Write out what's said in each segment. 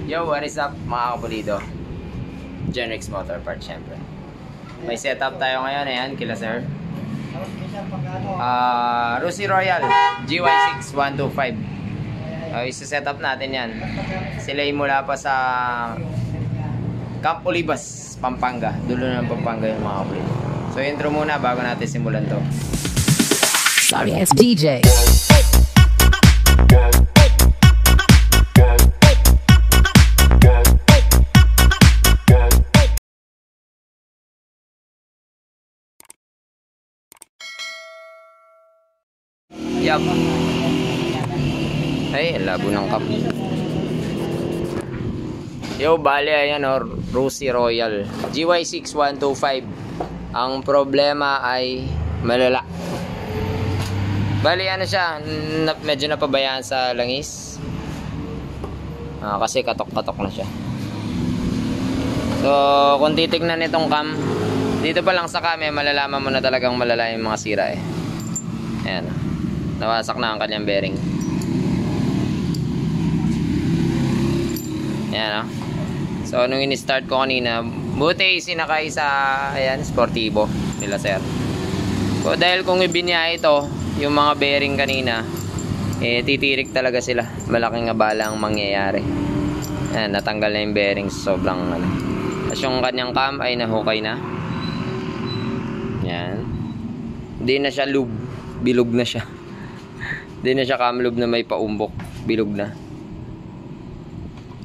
Yo, what is up mga kapulido? Genrix Motor Parts, syempre. May setup tayo ngayon, ayan, kila sir. Rusi Royal GY6 125. Isa-setup natin yan. Sila ay mula pa sa Camp Olivas, Pampanga. Dulo ng Pampanga yung mga kapulido. So intro muna bago natin simulan to. Sorry, it's DJ. Yup. Ay, labo ng cup. Yo, bali, ayan o, Rusi Royal GY6 125. Ang problema ay malala. Bali, ano siya, medyo napabayaan sa langis. Kasi katok-katok na siya. So, kung titignan itong cam, dito pa lang sa cam, malalaman mo na talagang malala yung mga sira eh. Ayan. Nawasak na ang kanyang bearing. Ayan o. So, nung in-start ko kanina, buti sinakay sa, ayan, sportivo nila sir. So, dahil kung ibinya ito, yung mga bearing kanina, titirik talaga sila. Malaking abala ang mangyayari. Ayan, natanggal na yung bearing. Sobrang, ano. Tapos yung kanyang cam ay nahukay na. Ayan. Hindi na siya lube. Bilog na siya. Hindi na siya cam lube na may paumbok. Bilog na.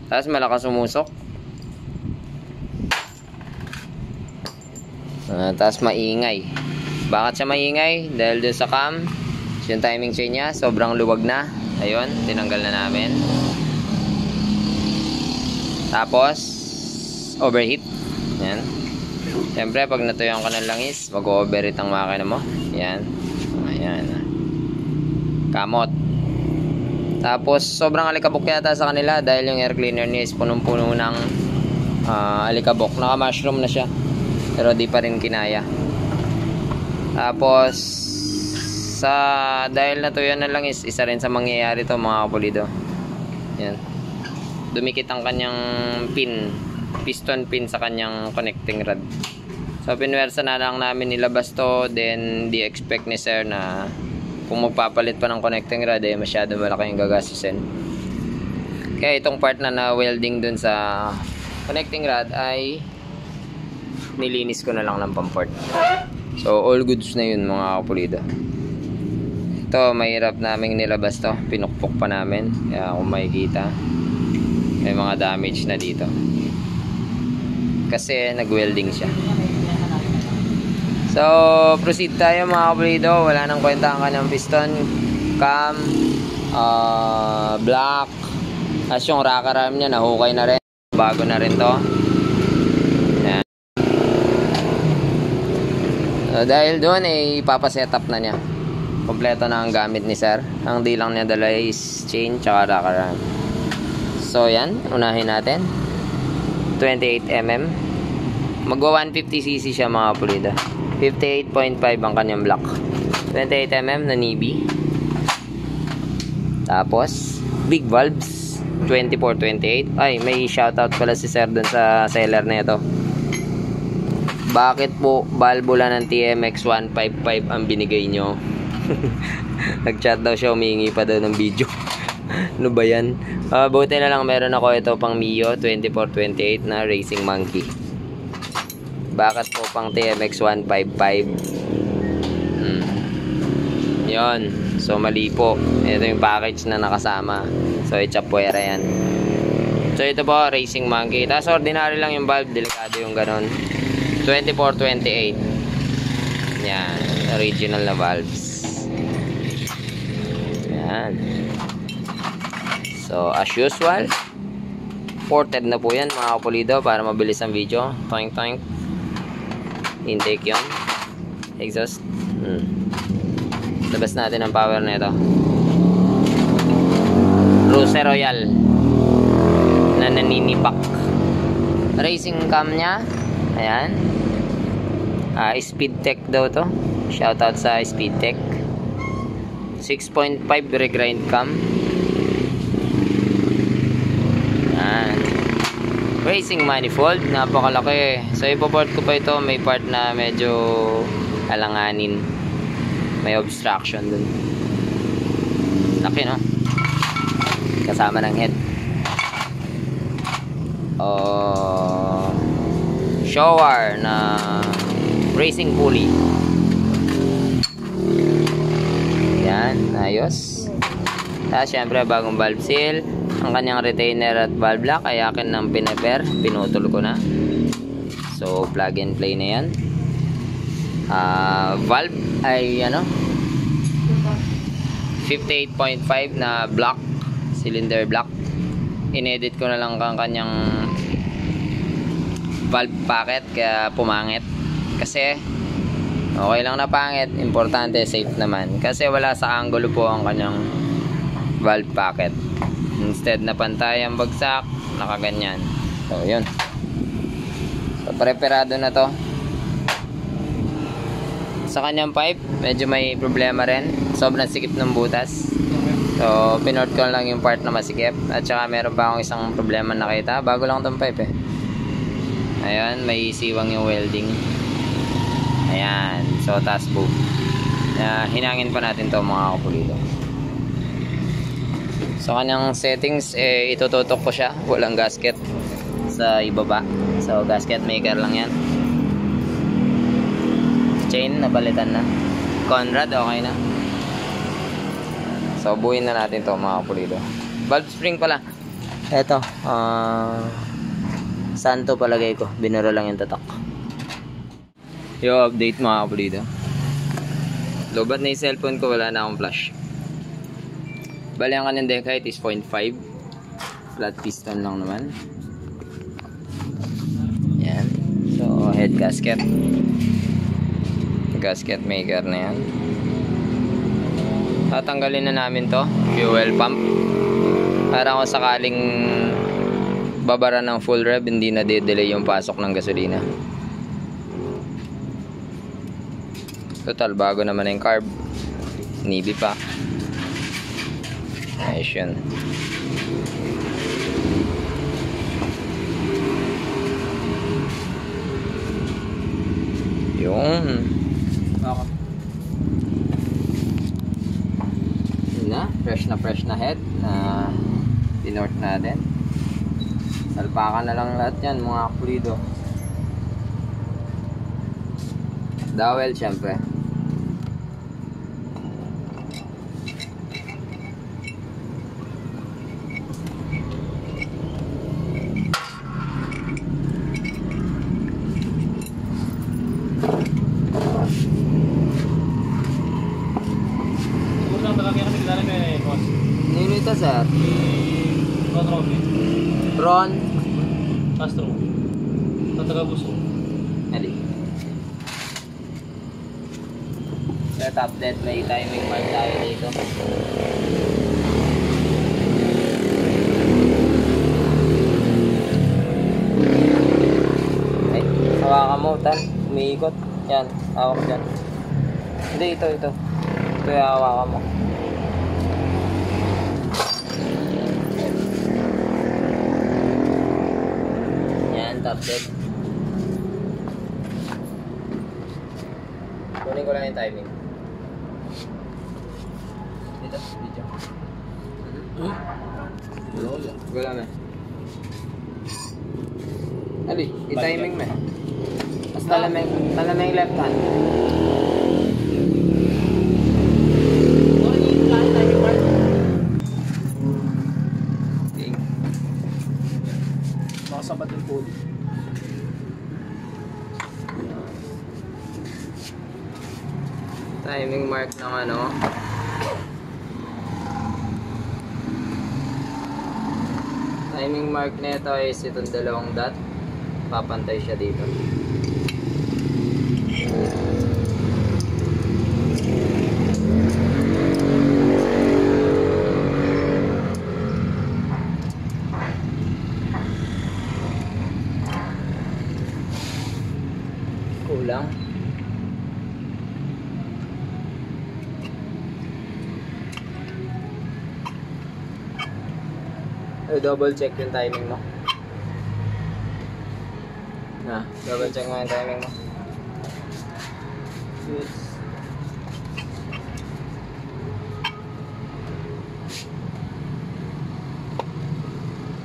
Tapos malakas sumusok. Tapos maingay. Bakit siya maingay? Dahil doon sa cam, yung timing chain niya sobrang luwag na. Ayun, tinanggal na namin. Tapos overheat. Yan. Siyempre pag natuyo ka ng langis, mag-overheat ang makina mo. Yan. Ayan. Kamot. Tapos sobrang alikabok yata sa kanila dahil yung air cleaner niya is punong-puno ng alikabok. Naka-mushroom na siya. Pero di pa rin kinaya. Tapos dahil natuyo na langis, isa rin sa mangyayari to mga kapulido. Yan. Dumikit ang kanyang piston pin sa kanyang connecting rod. So pinwersa na lang namin nilabas to, then di expect ni sir na kung magpapalit pa ng connecting rod masyado malaki yung gagastusin. Kaya itong part na welding dun sa connecting rod ay nilinis ko na lang ng pamport. So all goods na yun mga kapulido. Ito mahirap naming nilabas to, pinukpok pa namin. Kaya kung makikita may mga damage na dito kasi nag-welding siya. So proceed tayo mga kapulido. Wala nang kwenta ang kanyang piston, cam, block. As yung rocker arm niya nahukay na rin, bago na rin to. Ayan. So, dahil doon ipapaset up na niya. Kompleto na ang gamit ni sir. Ang di lang niya dala is chain tsaka rocker arm. So yan, unahin natin 28mm. Magwa 150cc siya mga kapulido. 58.5 ang kanyang block. 28mm na Nibi. Tapos big valves 24-28. Ay, may shoutout pala si sir dun sa seller na ito. Bakit po valvula ng TMX 155 ang binigay nyo? Nag-chat daw siya, humingi pa daw ng video. Ano ba yan? Buti na lang meron ako ito pang Mio 24-28 na Racing Monkey. Bakit po pang TMX 155? Yon. So mali po. Ito yung package na nakasama. So ichapuera yan. So ito po Racing Monkey. Tapos ordinary lang yung valve. Delikado yung ganon. 24-28. Yan. Original na valves. Yan. So as usual, ported na po yan mga kapulido para mabilis ang video. Toink toink. Intake yun. Exhaust. Labas natin ang power na ito. Rusi Royal na naninipak. Racing cam nya. Ayan. Speed Tech daw to. Shoutout sa Speed Tech. 6.5 regrind cam. Yan. racing manifold, napakalaki. So ipoport ko pa ito, may part na medyo alanganin, may obstruction dun. Laki, no? Kasama ng head. Shower na racing pulley. Yan, ayos. Tapos syempre bagong valve seal. Ang kanyang retainer at valve lock ay akin ng pinaper, pinutol ko na. So plug and play na yan. Valve ay 58.5 na block, cylinder block. Inedit ko na lang ang kanyang valve packet kaya pumangit. Kasi okay lang na pangit, importante safe naman. Kasi wala sa angulo po ang kanyang valve packet. Instead na pantay ang bagsak, nakaganyan. So yun. So preparado na to. Sa kanyang pipe, medyo may problema rin. Sobrang sikip ng butas. So pinort ko lang yung part na masikip. At saka meron pa akong isang problema nakita. Bago lang tong pipe Ayan, may siwang yung welding. Ayan, so taas po. Hinangin pa natin to mga kapulido. So kanyang settings, itututok ko siya. Walang gasket sa ibaba. So gasket maker lang yan. Chain, napalitan na. Conrad, okay na. So buuin na natin to mga kapulido. Valve spring pala. Eto, Santo palagay ko. Binura lang yung tatak. Yo, update mga kapulido. Lobat na yung cellphone ko, wala na akong flash. Bali ang kanyang deck height is 0.5. Flat piston lang naman. Yan. So head gasket. Gasket maker na yan. Tatanggalin na namin to. Fuel pump. Para kung sakaling babara ng full rev, hindi na de-delay yung pasok ng gasolina. Total, bago naman yung carb. Nibi pa. Ayos yun. Yun. Yun na. Fresh na head na pinort natin. Salpakan na lang lahat yan mga kapulido. Dowel syempre. Nino ito sir? Ron Castro Tatagabuso. Hali. Set update, may timing mark tayo dito. Ay, hawakan mo, tan. Umiikot. Yan, hawak dyan. Hindi, ito. Ito yung hawakan mo. Top deck. Kunin ko lang yung timing. Dito, video. Wala na. Ali, i-timing mo. Mas talameng left hand. Makasabat yung pulley. Timing mark ng timing mark nito is itong dalawang dot. Papantay siya dito. Kulang. Double check yung timing mo. Double check mo yung timing mo. Yes.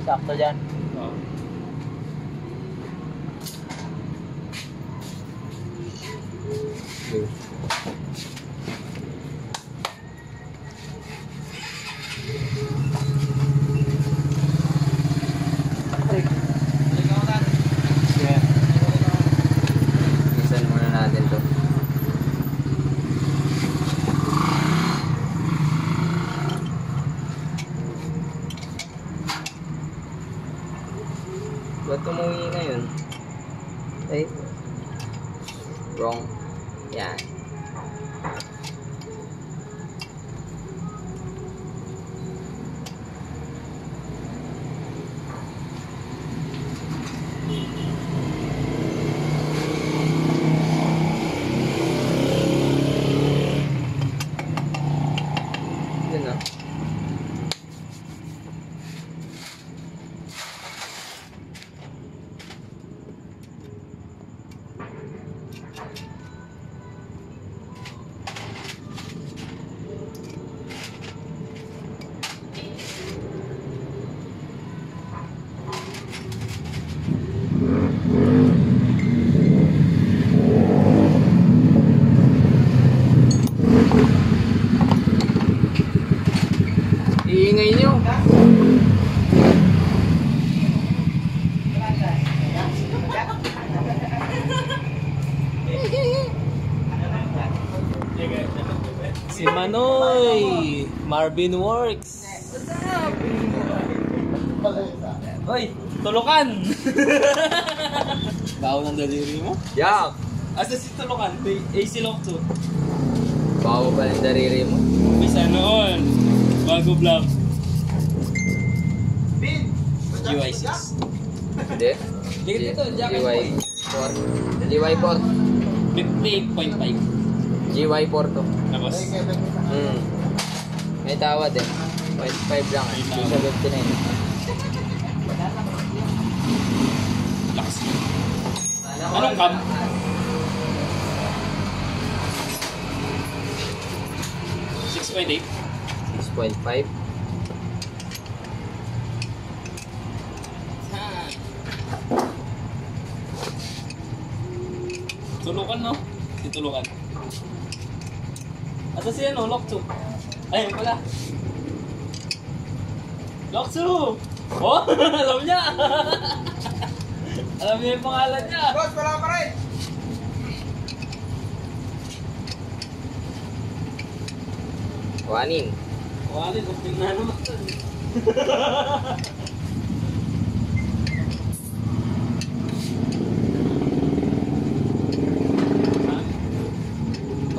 Sakto dyan. Oo. Yeah. Isan muna natin to. Ba't umuwi ngayon? Ay. Wrong. Yan. Yun na. Iingay nyo. Si Manoy! Marvin Works! Hoy! Tulukan! Bawo ng daliri mo? Yak! Asa si Tulukan? AC Lock 2. Bawa pa ng dariri mo. Bisa noon. Bago vlog. GY6. Hindi. Dito, jacket GY4. GY4. 58.5. GY4 to. Tapos, May tawad eh. 0.5 lang. May Hindi tawad. sa 59. lakas. Anong cam? .8. 6.5. Tulukan, no? Si Tulukan. Asa siya, no? Lock 2. Ayun pala. Lock 2! Oh! Alam niya! Alam niya yung pangalan niya! Boss, wala pa rin! Kuhanin. Kuhanin, kung tingnan naman ito.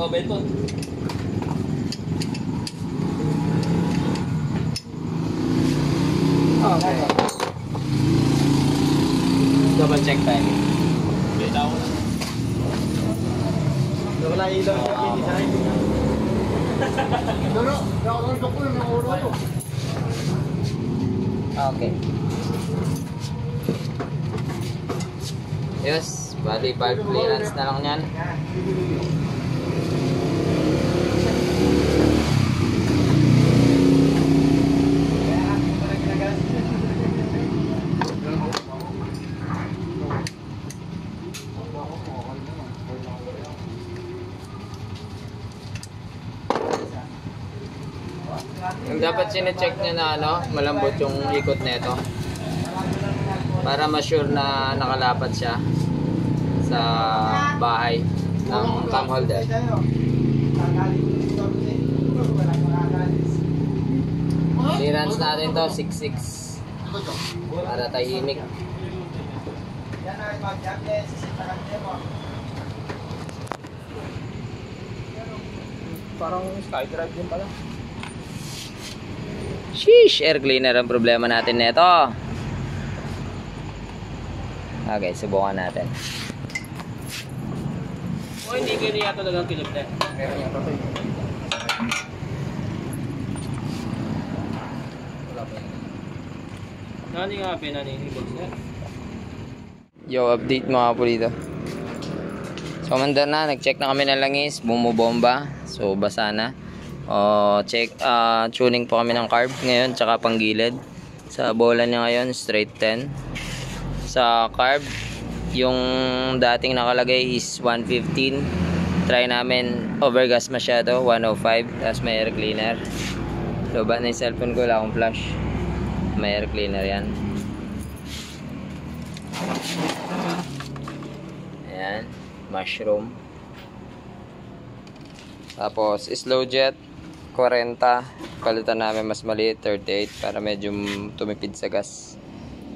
Oh, Benton. Okay. Double check tayo. Bitaw na. Wala ilaw siya, hindi sa akin. Pero, nakakasok ko yung oro to. Okay. Yes, bali valve clearance na lang yan. Yung dapat sine-check nyo na ano, malambot yung ikot nito. Para ma-sure na nakalapat siya sa bahay ng cam holder. Clearance natin to 6.6 para tahimik. Parang SkyDrive din pala. Sheesh, air cleaner ang problema natin nito. Okay, subukan natin. O hindi ko niya talagang kilipte. Nani nga pinaninilig siya. Yo, update mga pulido. So, mandar na. Nag-check na kami ng langis. Bumubomba. So, basa na. Tuning po kami ng carb ngayon. Tsaka panggilid. Sa bola niya ngayon, straight 10. Sa carb, yung dating nakalagay is 115. Try namin, overgas masyado, 105. Tapos may air cleaner. Loba na yung cellphone ko, wala akong flash. May air cleaner yan. Ayan, mushroom. Tapos slow jet 40, palitan namin mas maliit 38 para medyo tumipid sa gas.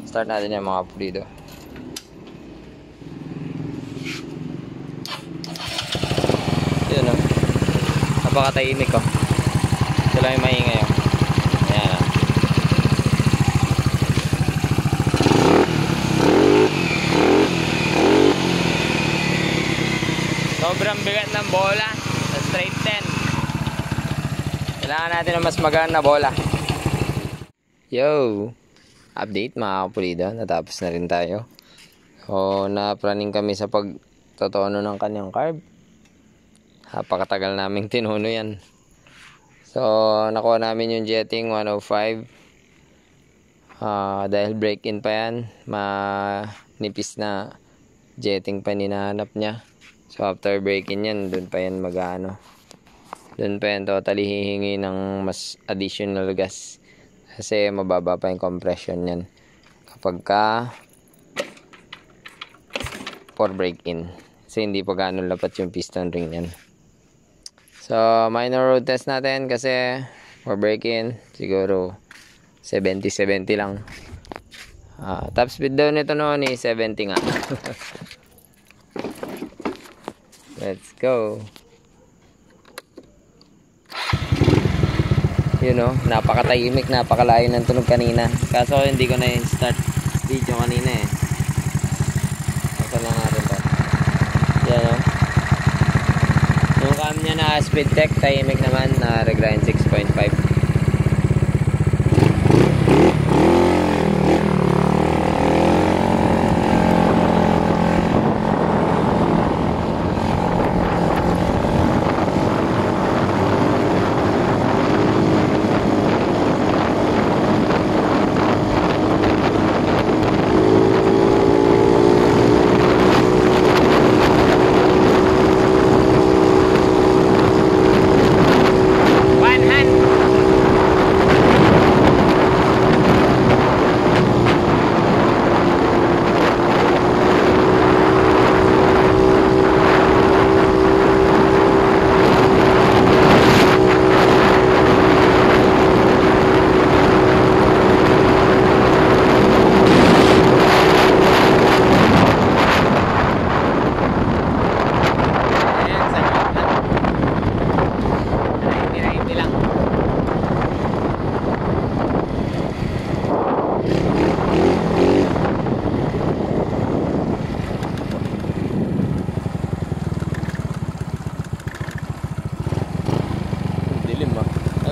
Start natin yung mga pulido. Yun o, napakatahimik o. Ito lang yung maingay o. Ayan o. Sobrang bigat ng bola sa straight 10. Kailangan natin ng mas magaan na bola. Yo! Update mga kapulido. Natapos na rin tayo. So, na-planning kami sa pagtotono ng kanyang carb. Napakatagal naming tinuno yan. So, nakuha namin yung jetting 105. Dahil break-in pa yan, manipis na jetting pa ninahanap niya. So after break-in yan, dun pa yan dun pa yan totally hihingi ng mas additional gas. Kasi mababa pa yung compression yan kapag for break-in. Kasi hindi pa gaano lapat yung piston ring yan. So minor road test natin kasi for break-in siguro 70-70 lang. Top speed daw nito noon eh 70 nga. Let's go. You know, napakatahimik, napakalayo ng tunog kanina. Kaso hindi ko na start video kanina eh. Ito lang natin to. Yan o. Yung cam niya na speed tech, tahimik naman na regrind 6.5.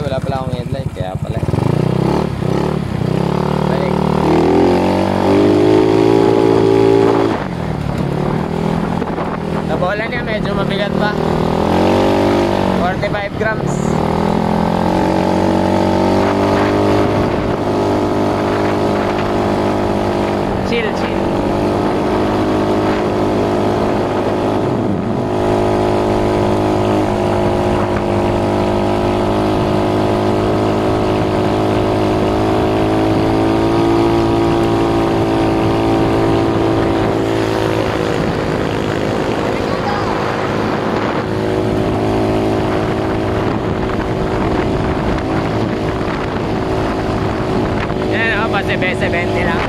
Wala pala akong headlight, kaya pala. Balik. Sa bola niya medyo mabigat pa. 45 grams. Chill. Kasi 20 lang.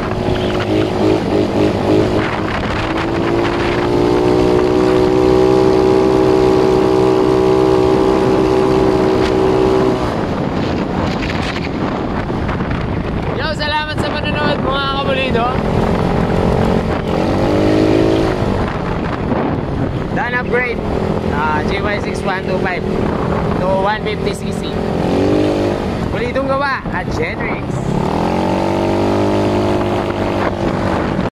Yo, salamat sa panonood mga kabulido. Done upgrade GY6 125 to 150cc. Bulidong gawa at Genrix.